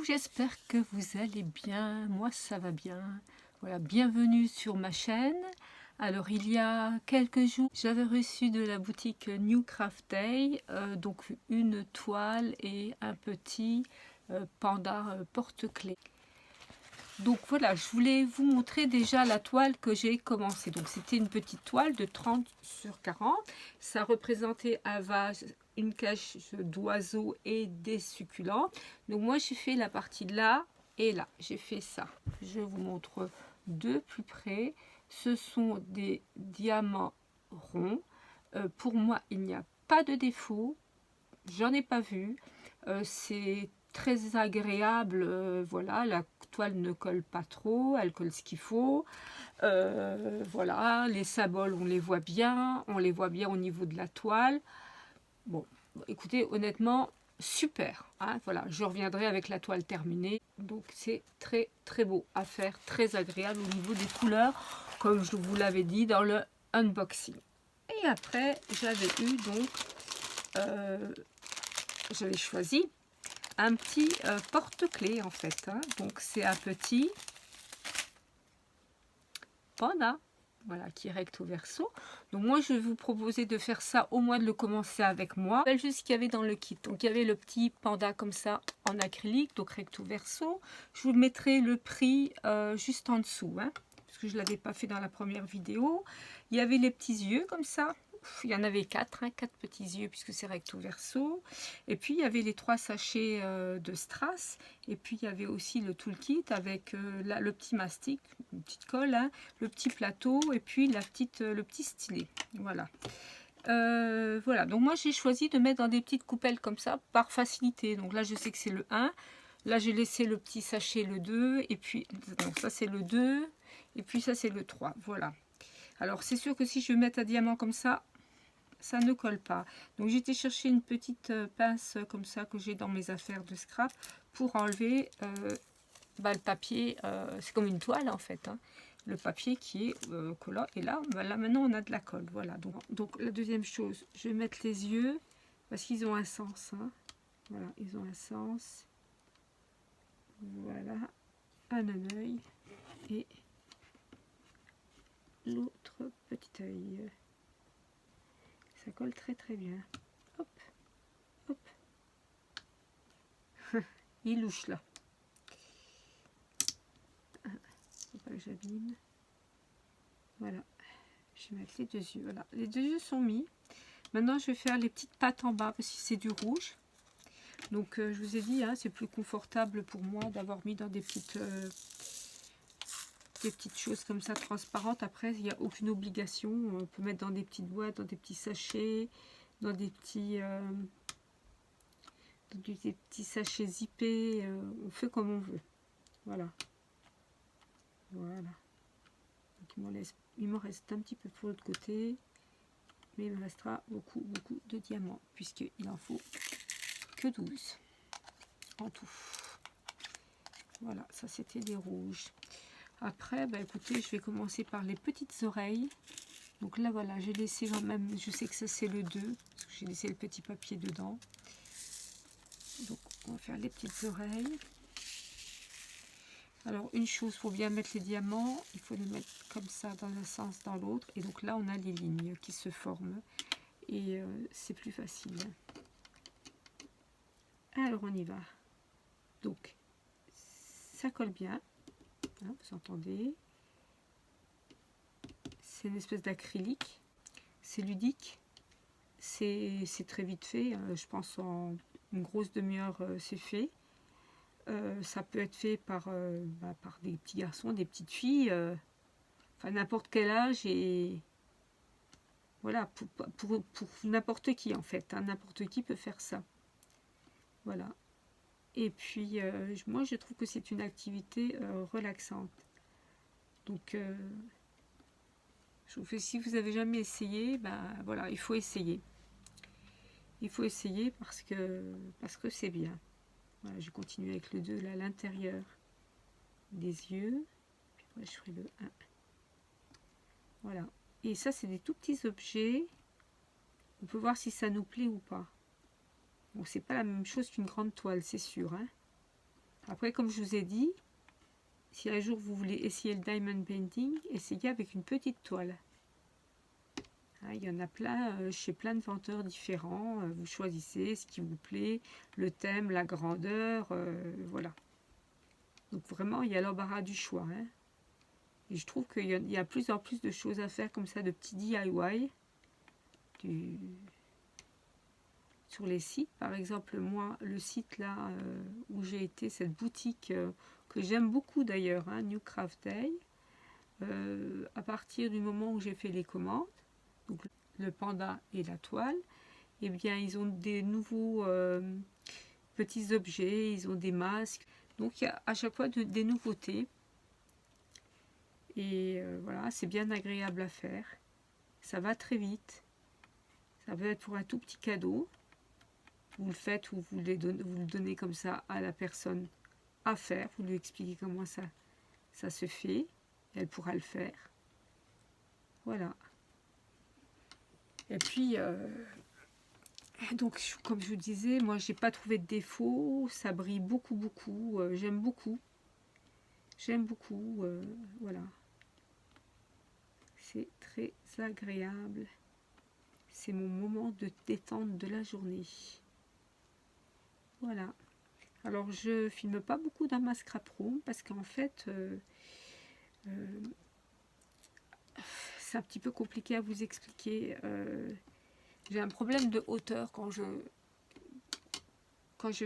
j'espère que vous allez bien, moi ça va bien. Voilà, bienvenue sur ma chaîne. Alors il y a quelques jours, j'avais reçu de la boutique New Craft Day, donc une toile et un petit panda porte-clés. Donc voilà, je voulais vous montrer déjà la toile que j'ai commencé. Donc c'était une petite toile de 30 sur 40. Ça représentait un vase, une cage d'oiseaux et des succulents. Donc moi j'ai fait la partie là et là. J'ai fait ça. Je vous montre de plus près. Ce sont des diamants ronds. Pour moi, il n'y a pas de défaut. J'en ai pas vu. C'est très agréable. Voilà, la toile ne colle pas trop, elle colle ce qu'il faut. Voilà, les symboles, on les voit bien au niveau de la toile. Bon, écoutez, honnêtement, super. Hein, voilà, je reviendrai avec la toile terminée. Donc c'est très très beau à faire, très agréable au niveau des couleurs, comme je vous l'avais dit dans le unboxing. Et après, j'avais eu donc, j'avais choisi un petit porte-clés en fait. Hein. Donc c'est un petit panda, voilà, qui est recto verso. Donc moi je vais vous proposer de faire ça, au moins de le commencer avec moi. Je juste ce qu'il y avait dans le kit. Donc il y avait le petit panda comme ça en acrylique, donc recto verso. Je vous mettrai le prix juste en dessous, hein, parce que je ne l'avais pas fait dans la première vidéo. Il y avait les petits yeux comme ça. Il y en avait 4, hein, 4 petits yeux puisque c'est recto verso. Et puis il y avait les 3 sachets de strass. Et puis il y avait aussi le toolkit avec le petit mastic, une petite colle, hein, le petit plateau et puis le petit stylet. Voilà. Voilà, donc moi j'ai choisi de mettre dans des petites coupelles comme ça par facilité. Donc là je sais que c'est le 1. Là j'ai laissé le petit sachet le 2. Et puis donc ça c'est le 2. Et puis ça c'est le 3. Voilà. Alors c'est sûr que si je mets un diamant comme ça ne colle pas. Donc j'ai été chercher une petite pince comme ça que j'ai dans mes affaires de scrap pour enlever le papier. C'est comme une toile en fait. Hein, le papier qui est collant. Et là, là maintenant on a de la colle. Voilà. Donc la deuxième chose, je vais mettre les yeux parce qu'ils ont un sens. Hein. Voilà, ils ont un sens. Voilà, un œil et l'autre petit œil. Ça colle très très bien. Hop, hop. Il louche là. Faut pas que j'abîme. Voilà. Je vais mettre les deux yeux. Voilà. Les deux yeux sont mis. Maintenant, je vais faire les petites pattes en bas parce que c'est du rouge. Donc, je vous ai dit, hein, c'est plus confortable pour moi d'avoir mis dans des petites choses comme ça transparentes. Après, il n'y a aucune obligation. On peut mettre dans des petites boîtes, dans des petits sachets, dans des petits sachets zippés. On fait comme on veut. Voilà. Voilà. Donc, il m'en reste un petit peu pour l'autre côté. Mais il me restera beaucoup de diamants. Puisqu'il en faut que 12 en tout. Voilà, ça c'était des rouges. Après, bah écoutez, je vais commencer par les petites oreilles. Donc là, voilà, j'ai laissé quand même, je sais que ça c'est le 2, parce que j'ai laissé le petit papier dedans. Donc, on va faire les petites oreilles. Alors, une chose, il faut bien mettre les diamants, il faut les mettre comme ça dans un sens, dans l'autre. Et donc là, on a les lignes qui se forment. Et c'est plus facile. Alors, on y va. Donc, ça colle bien. Hein, vous entendez? C'est une espèce d'acrylique. C'est ludique. C'est très vite fait. Je pense en une grosse demi-heure, c'est fait. Ça peut être fait par des petits garçons, des petites filles, enfin n'importe quel âge et voilà, pour n'importe qui en fait. Hein, n'importe qui peut faire ça. Voilà. Et puis moi je trouve que c'est une activité relaxante. Donc je trouve que si vous avez jamais essayé, voilà, il faut essayer. Il faut essayer parce que c'est bien. Voilà, je continue avec le 2 là à l'intérieur des yeux. Puis après, je ferai le 1. Voilà. Et ça, c'est des tout petits objets. On peut voir si ça nous plaît ou pas. Bon, c'est pas la même chose qu'une grande toile, c'est sûr. Hein. Après, comme je vous ai dit, si un jour vous voulez essayer le diamond painting, essayez avec une petite toile. Il y en a plein chez plein de vendeurs différents. Vous choisissez ce qui vous plaît, le thème, la grandeur, voilà. Donc vraiment, il y a l'embarras du choix. Hein. Et je trouve qu'il y a de plus en plus de choses à faire comme ça, de petits DIY. Sur les sites, par exemple, moi, le site là où j'ai été, cette boutique que j'aime beaucoup d'ailleurs, hein, New Craft Day, à partir du moment où j'ai fait les commandes, donc le panda et la toile, eh bien ils ont des nouveaux petits objets, ils ont des masques, donc il y a à chaque fois des nouveautés. Et voilà, c'est bien agréable à faire, ça va très vite, ça peut être pour un tout petit cadeau. Vous le faites ou vous le donnez comme ça à la personne à faire. Vous lui expliquez comment ça se fait. Elle pourra le faire. Voilà. Et puis, donc, comme je vous disais, moi, j'ai pas trouvé de défaut. Ça brille beaucoup, beaucoup. J'aime beaucoup. J'aime beaucoup. Voilà. C'est très agréable. C'est mon moment de détente de la journée. Voilà. Alors je filme pas beaucoup dans ma scrap room parce qu'en fait c'est un petit peu compliqué à vous expliquer. J'ai un problème de hauteur quand je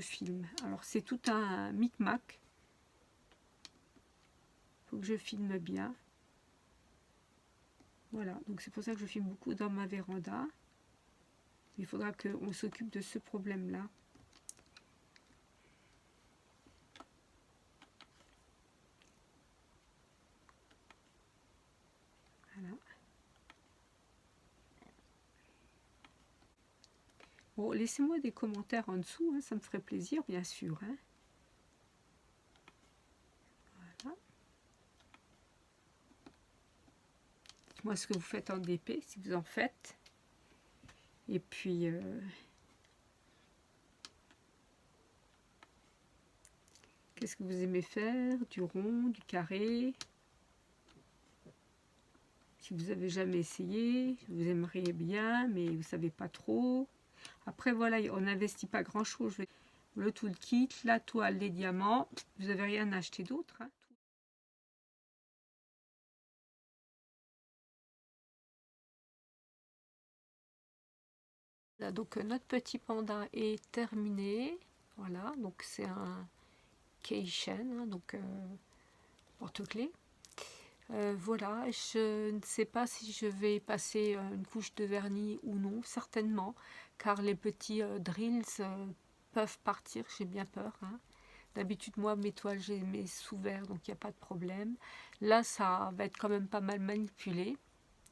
filme. Alors c'est tout un micmac. Il faut que je filme bien. Voilà, donc c'est pour ça que je filme beaucoup dans ma véranda. Il faudra qu'on s'occupe de ce problème-là. Voilà. Bon, laissez-moi des commentaires en dessous, hein, ça me ferait plaisir, bien sûr. Hein. Voilà. Dites-moi ce que vous faites en DP, si vous en faites. Et puis, qu'est-ce que vous aimez faire? Du rond, du carré? Si vous avez jamais essayé, vous aimeriez bien, mais vous savez pas trop. Après, voilà, on n'investit pas grand-chose. Le toolkit, la toile, les diamants, vous n'avez rien acheté d'autre. Hein. Là, donc notre petit panda est terminé. Voilà, donc c'est un keychain, hein, donc porte-clés. Voilà, je ne sais pas si je vais passer une couche de vernis ou non, certainement, car les petits drills peuvent partir, j'ai bien peur. Hein. D'habitude, moi, mes toiles, j'ai mes sous verts, donc il n'y a pas de problème. Là, ça va être quand même pas mal manipulé,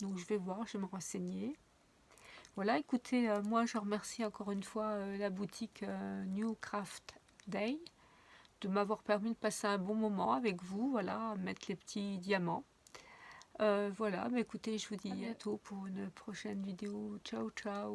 donc je vais voir, je vais me renseigner. Voilà, écoutez, moi, je remercie encore une fois la boutique New Craft Day de m'avoir permis de passer un bon moment avec vous, voilà, mettre les petits diamants. Voilà, mais écoutez, je vous dis à bientôt pour une prochaine vidéo. Ciao, ciao.